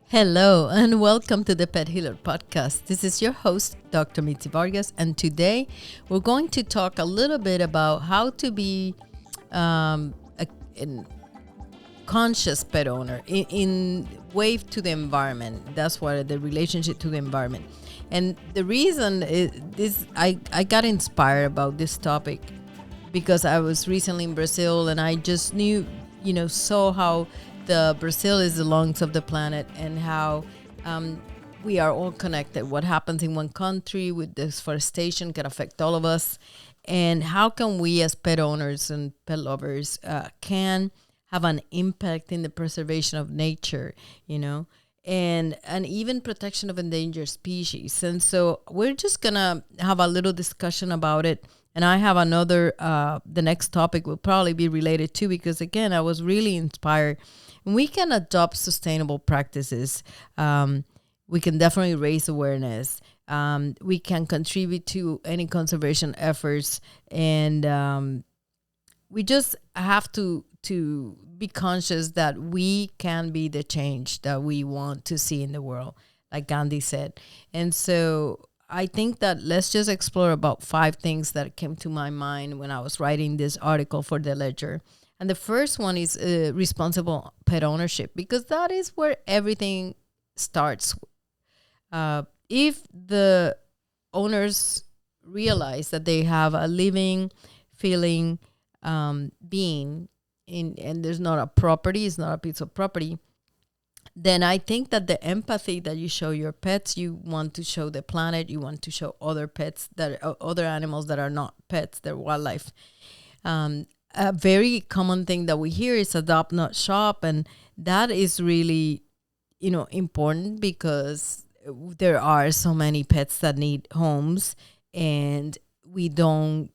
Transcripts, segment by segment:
Hello and welcome to the Pet Healer Podcast. This is your host, Dr. Mitzi Vargas, and today we're going to talk a little bit about how to be a conscious pet owner in wave to the environment. That's what the relationship to the environment. And the reason is this, I got inspired about this topic because I was recently in Brazil and I just saw how the Brazil is the lungs of the planet and how we are all connected. What happens in one country with deforestation can affect all of us. And how can we as pet owners and pet lovers can have an impact in the preservation of nature, and even protection of endangered species. And so we're just going to have a little discussion about it. And I have another, the next topic will probably be related to, because again, I was really inspired. And we can adopt sustainable practices. We can definitely raise awareness. We can contribute to any conservation efforts. And we just have to be conscious that we can be the change that we want to see in the world, like Gandhi said. And so I think that let's just explore about 5 things that came to my mind when I was writing this article for the Ledger. And the first one is responsible pet ownership, because that is where everything starts. If the owners realize that they have a living, feeling being, and there's not a property, it's not a piece of property, then I think that the empathy that you show your pets, you want to show the planet, you want to show other pets, other animals that are not pets, they're wildlife. A very common thing that we hear is adopt, not shop. And that is really, important, because there are so many pets that need homes, and we don't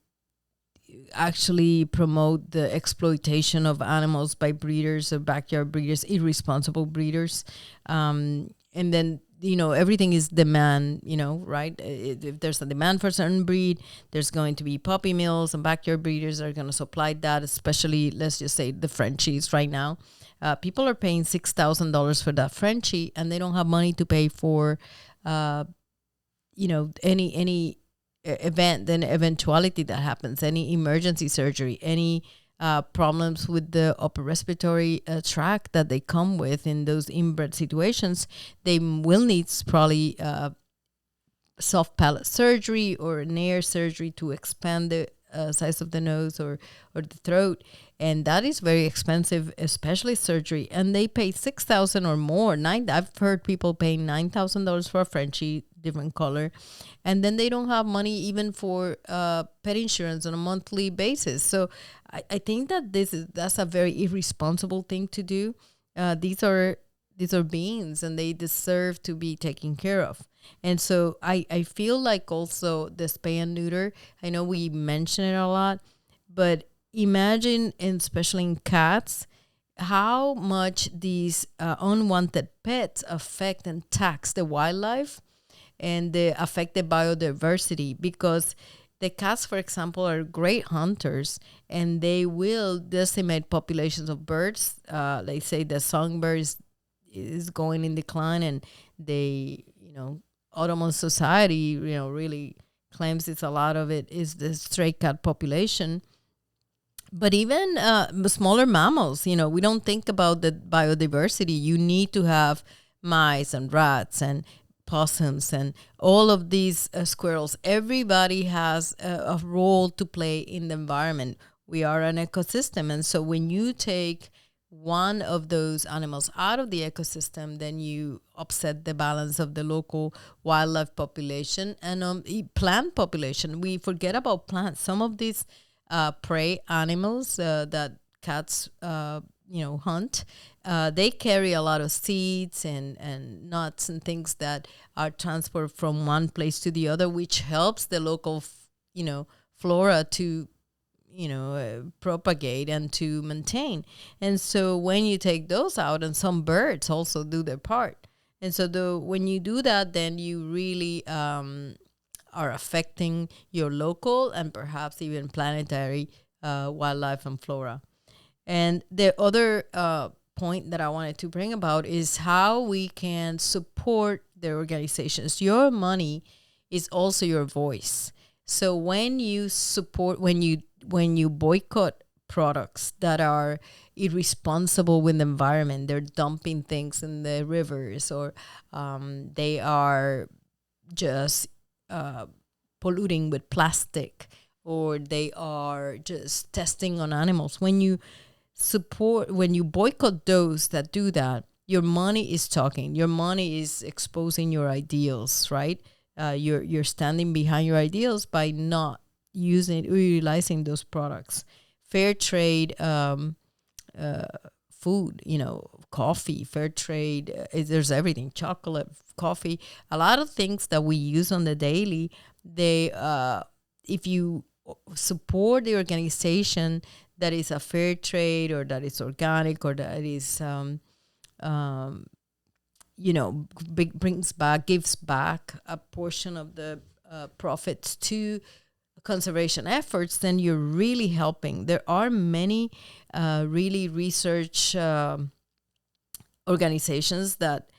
actually promote the exploitation of animals by breeders or backyard breeders, irresponsible breeders. And then, everything is demand, right? If there's a demand for a certain breed, there's going to be puppy mills, and backyard breeders are going to supply that, especially, let's just say, the Frenchies right now. People are paying $6,000 for that Frenchie, and they don't have money to pay for, any event, then eventuality that happens, any emergency surgery, any problems with the upper respiratory tract that they come with in those inbred situations, they will need probably soft palate surgery or nair surgery to expand the size of the nose or the throat. And that is very expensive, especially surgery. And they pay $6,000 or more. I've heard people paying $9,000 for a Frenchie, different color. And then they don't have money even for pet insurance on a monthly basis. So I think that that's a very irresponsible thing to do. These are beings, and they deserve to be taken care of. And so I feel like also the spay and neuter, I know we mention it a lot, but imagine, and especially in cats, how much these unwanted pets affect and tax the wildlife and they affect the biodiversity, because the cats, for example, are great hunters, and they will decimate populations of birds. They say the songbird is going in decline, and they, Ottoman society, really claims it's a lot of it is the stray cat population. But even smaller mammals, we don't think about the biodiversity. You need to have mice and rats and possums and all of these squirrels. Everybody has a role to play in the environment. We are an ecosystem. And so when you take one of those animals out of the ecosystem, then you upset the balance of the local wildlife population and plant population. We forget about plants. Some of these prey animals that cats hunt, they carry a lot of seeds and nuts and things that are transported from one place to the other, which helps the local flora to propagate and to maintain. And so when you take those out, and some birds also do their part, and so when you do that, then you really are affecting your local and perhaps even planetary wildlife and flora. And the other point that I wanted to bring about is how we can support the organizations. Your money is also your voice. So when you support, when you boycott products that are irresponsible with the environment, they're dumping things in the rivers, or they are just polluting with plastic, or they are just testing on animals. When you boycott those that do that, your money is talking. Your money is exposing your ideals, right? You're standing behind your ideals by not using or utilizing those products. Fair trade food, coffee, fair trade. There's everything: chocolate, coffee, a lot of things that we use on the daily. They, if you support the organization that is a fair trade, or that is organic, or that is um, gives back a portion of the profits to conservation efforts, then you're really helping. There are many really research organizations that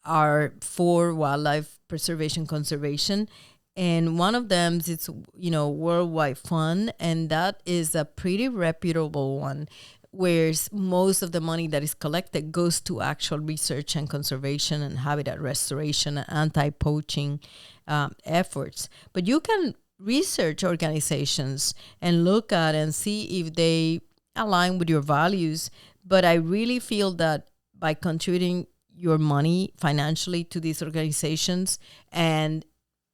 are for wildlife preservation conservation, and one of them is Worldwide Fund, and that is a pretty reputable one, where most of the money that is collected goes to actual research and conservation and habitat restoration and anti-poaching efforts. But you can research organizations and look at and see if they align with your values. But I really feel that by contributing your money financially to these organizations, and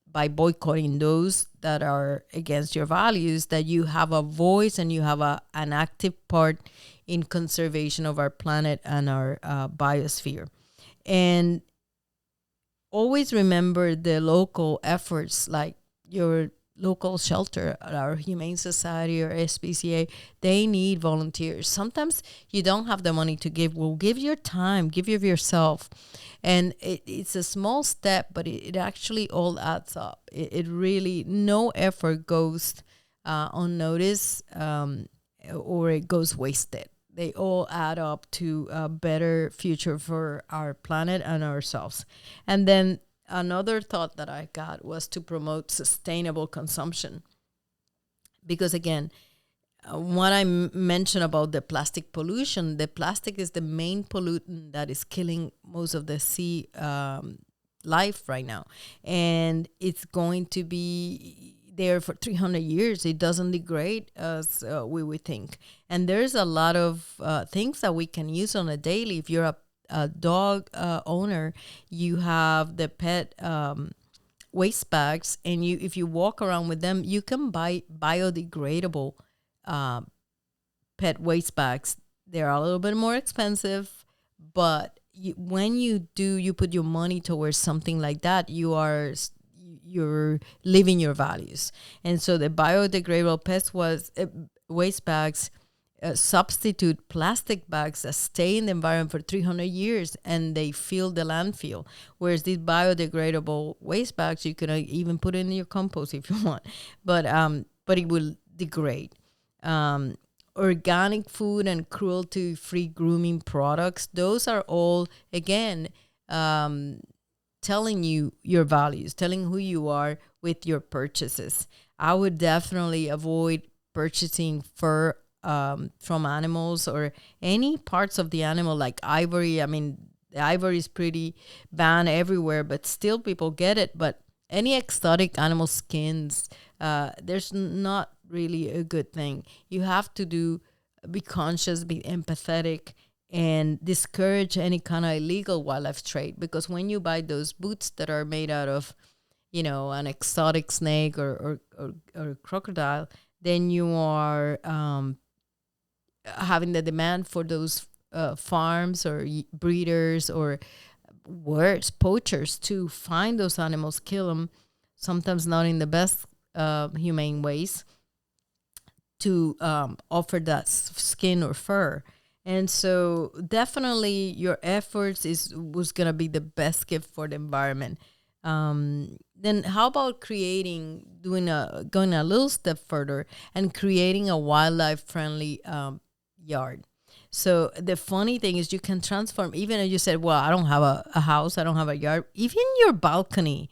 by boycotting those that are against your values, that you have a voice and you have an active part in conservation of our planet and our biosphere. And always remember the local efforts, like your local shelter, our Humane Society or SPCA. They need volunteers. Sometimes you don't have the money to give. Well, give your time, give of yourself. And it's a small step, but it actually all adds up. It really, no effort goes unnoticed, or it goes wasted. They all add up to a better future for our planet and ourselves. And then another thought that I got was to promote sustainable consumption. Because again, what I mentioned about the plastic pollution, the plastic is the main pollutant that is killing most of the sea life right now. And it's going to be there for 300 years. It doesn't degrade as we would think. And there's a lot of things that we can use on a daily. If you're a dog owner, you have the pet waste bags, and if you walk around with them, you can buy biodegradable pet waste bags. They're a little bit more expensive, but when you put your money towards something like that, you're living your values. And so the biodegradable waste bags substitute plastic bags that stay in the environment for 300 years, and they fill the landfill. Whereas these biodegradable waste bags, you can even put it in your compost if you want, but it will degrade. Organic food and cruelty-free grooming products, those are all, again, telling you your values, telling who you are with your purchases. I would definitely avoid purchasing fur from animals, or any parts of the animal, like ivory. I mean, the ivory is pretty banned everywhere, but still people get it. But any exotic animal skins, there's not really a good thing. You have to be conscious, be empathetic, and discourage any kind of illegal wildlife trade. Because when you buy those boots that are made out of, an exotic snake or crocodile, then you are having the demand for those farms or breeders, or worse, poachers, to find those animals, kill them, sometimes not in the best humane ways, to offer that skin or fur. And so definitely your efforts was going to be the best gift for the environment. Then how about going a little step further and creating a wildlife friendly yard? So the funny thing is you can transform, even if you said, well, I don't have a house, I don't have a yard, even your balcony.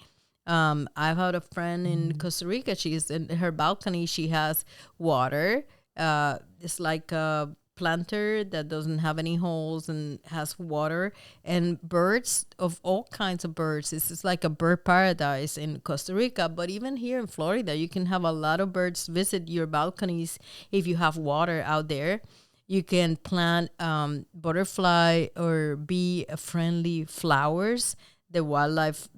I've had a friend in Costa Rica. She's in her balcony. She has water. It's like a planter that doesn't have any holes and has water, and birds of all kinds of birds. This is like a bird paradise in Costa Rica. But even here in Florida, you can have a lot of birds visit your balconies if you have water out there. You can plant butterfly or bee friendly flowers, the wildlife,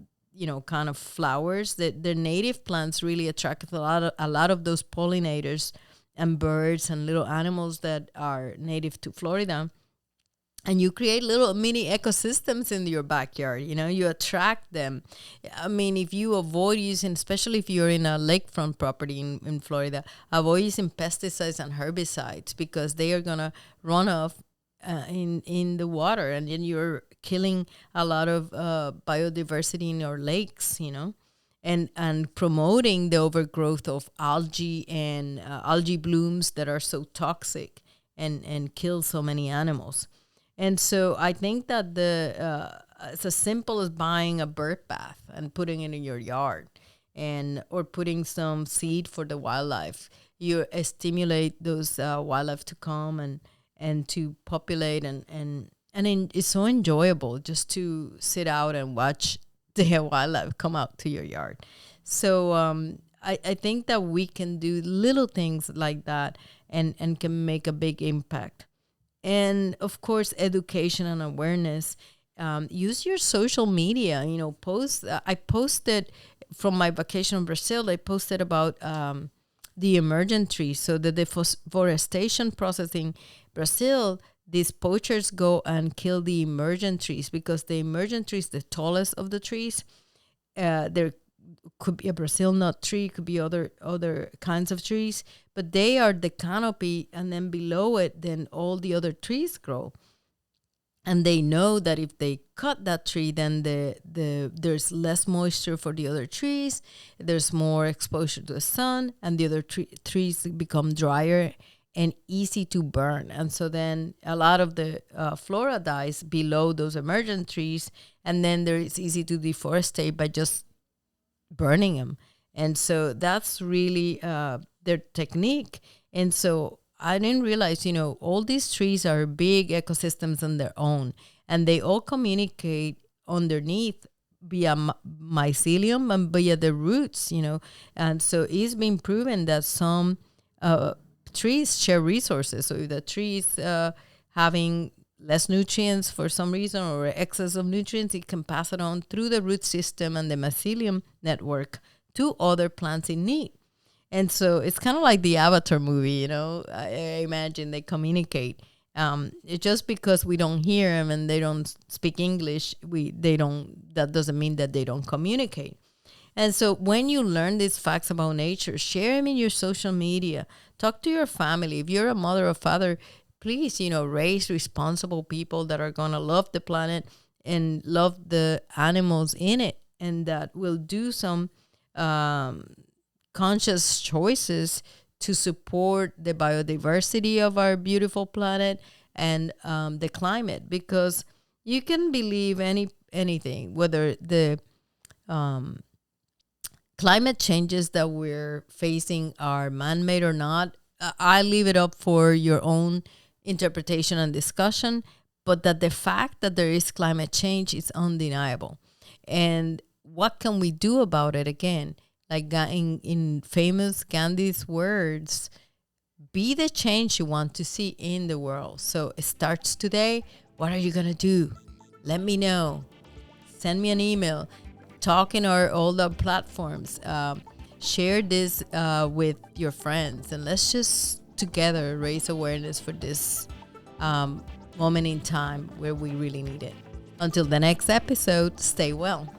kind of flowers. That the native plants really attract a lot of those pollinators and birds and little animals that are native to Florida. And you create little mini ecosystems in your backyard. You attract them. I mean, if you avoid using, especially if you're in a lakefront property in Florida, avoid using pesticides and herbicides, because they are going to run off in the water, and then you're killing a lot of biodiversity in your lakes, and promoting the overgrowth of algae and algae blooms that are so toxic and kill so many animals. And so I think that it's as simple as buying a bird bath and putting it in your yard, or putting some seed for the wildlife. You stimulate those wildlife to come and to populate, and it's so enjoyable just to sit out and watch the wildlife come out to your yard. So I think that we can do little things like that and can make a big impact. And of course, education and awareness. Use your social media. Post. I posted from my vacation in Brazil. I posted about the emergent trees. So the deforestation process in Brazil, these poachers go and kill the emergent trees, because the emergent tree is the tallest of the trees. There could be a Brazil nut tree, could be other kinds of trees, but they are the canopy, and then below it, then all the other trees grow. And they know that if they cut that tree, then there's less moisture for the other trees, there's more exposure to the sun, and the other trees become drier and easy to burn. And so then a lot of the flora dies below those emergent trees, and then it's easy to deforestate by just burning them. And so that's really their technique. And so I didn't realize, all these trees are big ecosystems on their own, and they all communicate underneath via mycelium and via the roots, And so it's been proven that some trees share resources. So if the tree is having less nutrients for some reason, or excess of nutrients, it can pass it on through the root system and the mycelium network to other plants in need. And so it's kind of like the Avatar movie, I imagine they communicate. It's just because we don't hear them and they don't speak English, that doesn't mean that they don't communicate. And so when you learn these facts about nature, share them in your social media. Talk to your family. If you're a mother or father, please, raise responsible people that are going to love the planet and love the animals in it, and that will do some conscious choices to support the biodiversity of our beautiful planet and the climate. Because you can believe anything, whether the climate changes that we're facing are man-made or not. I leave it up for your own interpretation and discussion, but that the fact that there is climate change is undeniable. And what can we do about it? Again, like in famous Gandhi's words, be the change you want to see in the world. So it starts today. What are you going to do? Let me know. Send me an email. Talk in all the platforms. Share this with your friends, and let's just together raise awareness for this moment in time where we really need it. Until the next episode, stay well.